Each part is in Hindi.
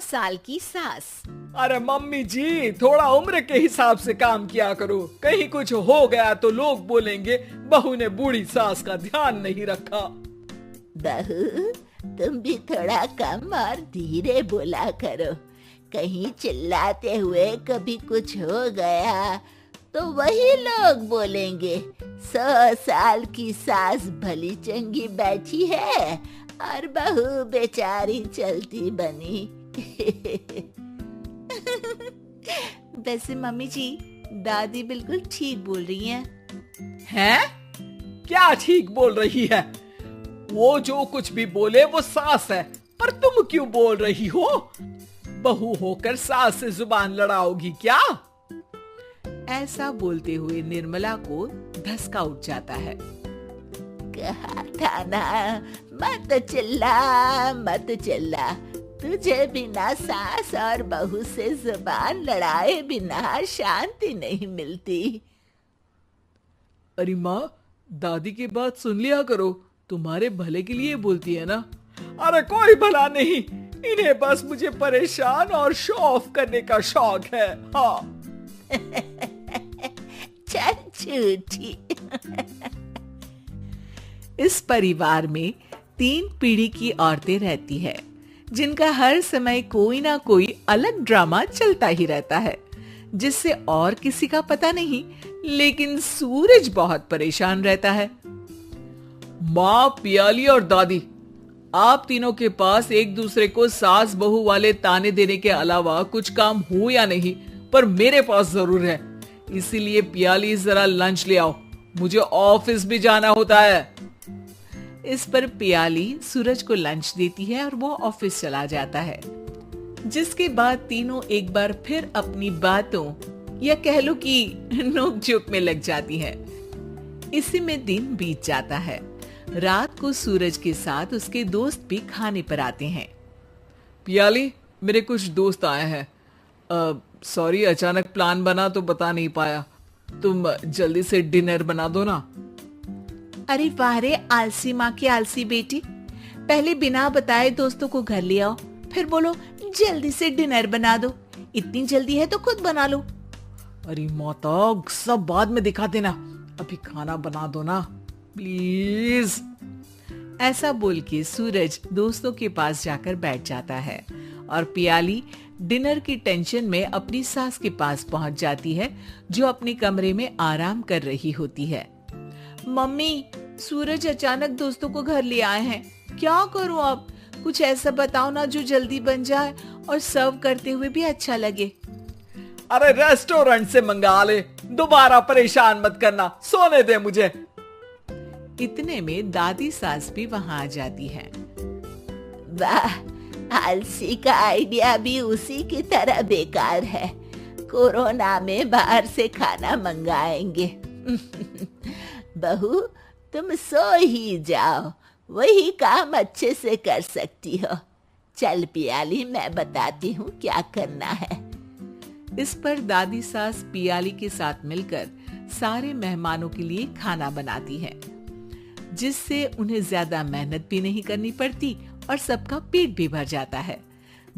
साल की सास। अरे मम्मी जी, थोड़ा उम्र के हिसाब से काम किया करो। कहीं कुछ हो गया तो लोग बोलेंगे बहू ने बूढ़ी सास का ध्यान नहीं रखा। बहू, तुम भी थोड़ा कम और धीरे बोला करो। कहीं चिल्लाते हुए कभी कुछ हो गया तो वही लोग बोलेंगे 100 साल की सास भली चंगी बैठी है और बहू बेचारी चलती बनी। वैसे मम्मी जी, दादी बिल्कुल ठीक बोल रही हैं। हैं? क्या ठीक बोल रही है? वो जो कुछ भी बोले वो सास है, पर तुम क्यों बोल रही हो? बहू होकर सास से जुबान लड़ाओगी क्या? ऐसा बोलते हुए निर्मला को धसका उठ जाता है। कहा था ना, मत चिल्ला। तुझे बिना सास और बहू से जुबान लड़ाए बिना शांति नहीं मिलती। अरे माँ, दादी की बात सुन लिया करो, तुम्हारे भले के लिए बोलती है ना। अरे कोई भला नहीं, इन्हें बस मुझे परेशान और शो ऑफ करने का शौक है। हाँ। चल झूठी। इस परिवार में 3 पीढ़ी की औरतें रहती है, जिनका हर समय कोई ना कोई अलग ड्रामा चलता ही रहता है, जिससे और किसी का पता नहीं, लेकिन सूरज बहुत परेशान रहता है। माँ, पियाली और दादी, आप तीनों के पास एक दूसरे को सास बहू वाले ताने देने के अलावा कुछ काम हो या नहीं, पर मेरे पास जरूर है। इसीलिए पियाली, जरा लंच ले आओ, मुझे ऑफिस भी जाना होता है। इस पर पियाली सूरज को लंच देती है और वो ऑफिस चला जाता है, जिसके बाद तीनों एक बार फिर अपनी बातों या कह लो कि नोक-झोंक में लग जाती हैं। इसी में दिन बीत जाता है। रात को सूरज के साथ उसके दोस्त भी खाने पर आते हैं। पियाली, मेरे कुछ दोस्त आए हैं। सॉरी, अचानक प्लान बना तो बता नहीं पाया। तुम जल्दी से डिनर बना दो ना। अरे वाह रे, आलसी माँ की आलसी बेटी। पहले बिना बताए दोस्तों को घर ले आओ, फिर बोलो जल्दी से डिनर बना दो। इतनी जल्दी है तो खुद बना लो। अरे माता, सब बाद में दिखा देना, अभी खाना बना दो ना प्लीज। ऐसा बोल के सूरज दोस्तों के पास जाकर बैठ जाता है और पियाली डिनर की टेंशन में अपनी सास के पास पहुंच जाती है, जो अपने कमरे में आराम कर रही होती है। मम्मी, सूरज अचानक दोस्तों को घर ले आए हैं, क्या करूं अब? कुछ ऐसा बताओ ना जो जल्दी बन जाए और सर्व करते हुए भी अच्छा लगे। अरे रेस्टोरेंट से मंगा ले, दोबारा परेशान मत करना, सोने दे मुझे। इतने में दादी सास भी वहां आ जाती है। वाह, आलसी का आइडिया भी उसी की तरह बेकार है। कोरोना में बाहर से खाना मंगाएंगे। बहू, तुम सो ही जाओ, वही काम अच्छे से कर सकती हो। चल पियाली, मैं बताती हूँ क्या करना है। इस पर दादी सास पियाली के साथ मिलकर सारे मेहमानों के लिए खाना बनाती है, जिससे उन्हें ज्यादा मेहनत भी नहीं करनी पड़ती और सबका पेट भी भर जाता है।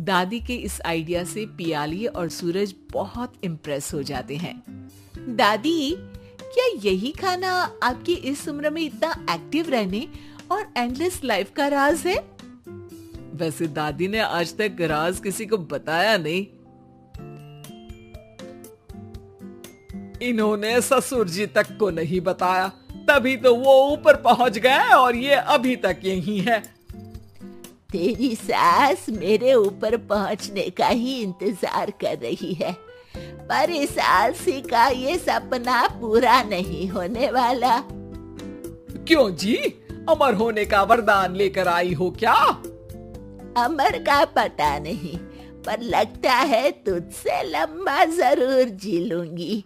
दादी के इस आइडिया से पियाली और सूरज बहुत इम्प्रेस हो जाते हैं। दादी, क्या यही खाना आपकी इस उम्र में इतना एक्टिव रहने और एंडलेस लाइफ का राज है? वैसे दादी ने आज तक राज किसी को बताया नहीं। इन्होंने ससुर जी तक को नहीं बताया, तभी तो वो ऊपर पहुंच गए और ये अभी तक यही है। तेरी सास मेरे ऊपर पहुंचने का ही इंतजार कर रही है, पर इस आलसी का ये सपना पूरा नहीं होने वाला। क्यों जी, अमर होने का वरदान लेकर आई हो क्या? अमर का पता नहीं, पर लगता है तुझसे लंबा जरूर जी लूंगी।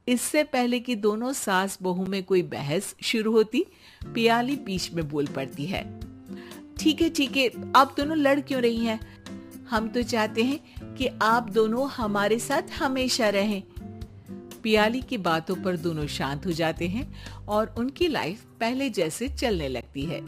इससे पहले कि दोनों सास बहू में कोई बहस शुरू होती, पियाली बीच में बोल पड़ती है। ठीक है, आप दोनों लड़ क्यों रही हैं? हम तो चाहते हैं कि आप दोनों हमारे साथ हमेशा रहें। पियाली की बातों पर दोनों शांत हो जाते हैं और उनकी लाइफ पहले जैसे चलने लगती है,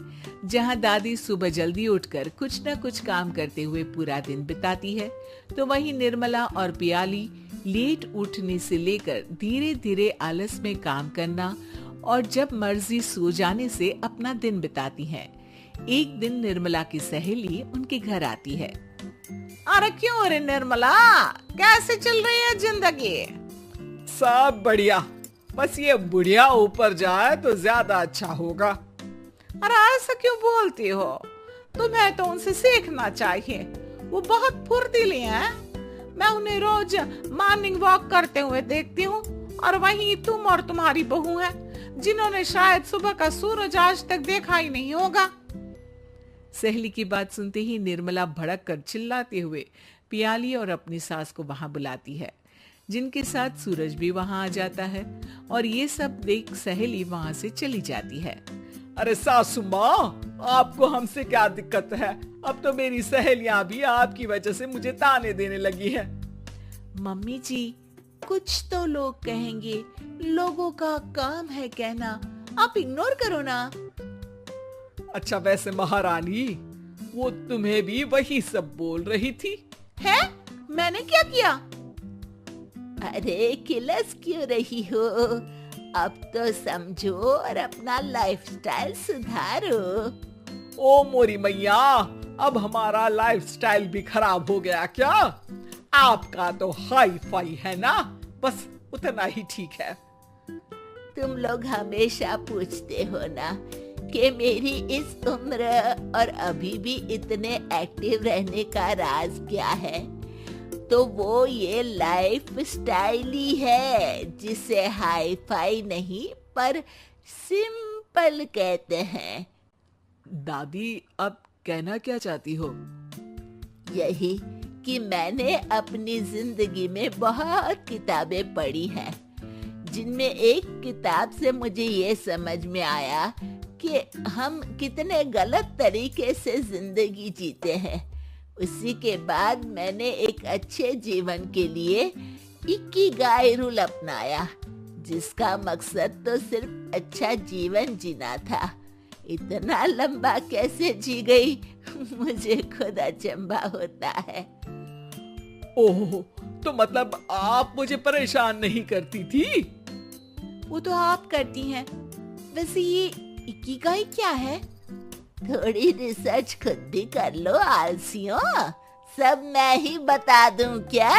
जहां दादी सुबह जल्दी उठकर कुछ न कुछ काम करते हुए पूरा दिन बिताती है, तो वहीं निर्मला और पियाली लेट उठने से लेकर धीरे धीरे आलस में काम करना और जब मर्जी सो जाने से अपना दिन बिताती हैं। एक दिन निर्मला की सहेली उनके घर आती है। अरे क्यों रे निर्मला, कैसे चल रही है जिंदगी? सब बढ़िया, बस ये बुढ़िया ऊपर जाए तो ज्यादा अच्छा होगा। अरे ऐसा क्यों बोलती हो? तुम्हें तो उनसे सीखना चाहिए, वो बहुत फुर्तीली हैं। मैं उन्हें रोज मॉर्निंग वॉक करते हुए देखती हूँ, और वहीं तुम और तुम्हारी बहू है जिन्होंने शायद सुबह का सूरज आज तक देखा ही नहीं होगा। सहेली की बात सुनते ही निर्मला भड़क कर चिल्लाते हुए पियाली और अपनी सास को वहां बुलाती है, जिनके साथ सूरज भी वहां आ जाता है, और ये सब देख सहेली वहां से चली जाती है। अरे सासू माँ, आपको हमसे क्या दिक्कत है? अब तो मेरी सहेलियां भी आपकी वजह से मुझे ताने देने लगी है। मम्मी जी, कुछ तो लोग कहेंगे, लोगों का काम है कहना, आप इग्नोर करो ना। अच्छा वैसे महारानी, वो तुम्हें भी वही सब बोल रही थी? है? मैंने क्या किया? अरे किलस क्यों रही हो? अब तो समझो और अपना लाइफस्टाइल सुधारो। ओ मोरी मैया, अब हमारा लाइफस्टाइल भी खराब हो गया क्या? आपका तो हाई फाई है ना, बस उतना ही ठीक है। तुम लोग हमेशा पूछते हो ना कि मेरी इस उम्र और अभी भी इतने एक्टिव रहने का राज क्या है, तो वो ये लाइफ स्टाइल ही है, जिसे हाई फाई नहीं पर सिंपल कहते हैं। दादी, अब कहना क्या चाहती हो? यही कि मैंने अपनी जिंदगी में बहुत किताबें पढ़ी हैं, जिनमें एक किताब से मुझे ये समझ में आया कि हम कितने गलत तरीके से जिंदगी जीते हैं। उसी के बाद मैंने एक अच्छे जीवन के लिए इकिगाई रूल अपनाया, जिसका मकसद तो सिर्फ अच्छा जीवन जीना था। इतना लंबा कैसे जी गई मुझे खुद अचंभा होता है। ओह, तो मतलब आप मुझे परेशान नहीं करती थी? वो तो आप करती हैं। वैसे ये इकिगाई क्या है? थोड़ी रिसर्च खुद भी कर लो आलसियों, सब मैं ही बता दूं क्या?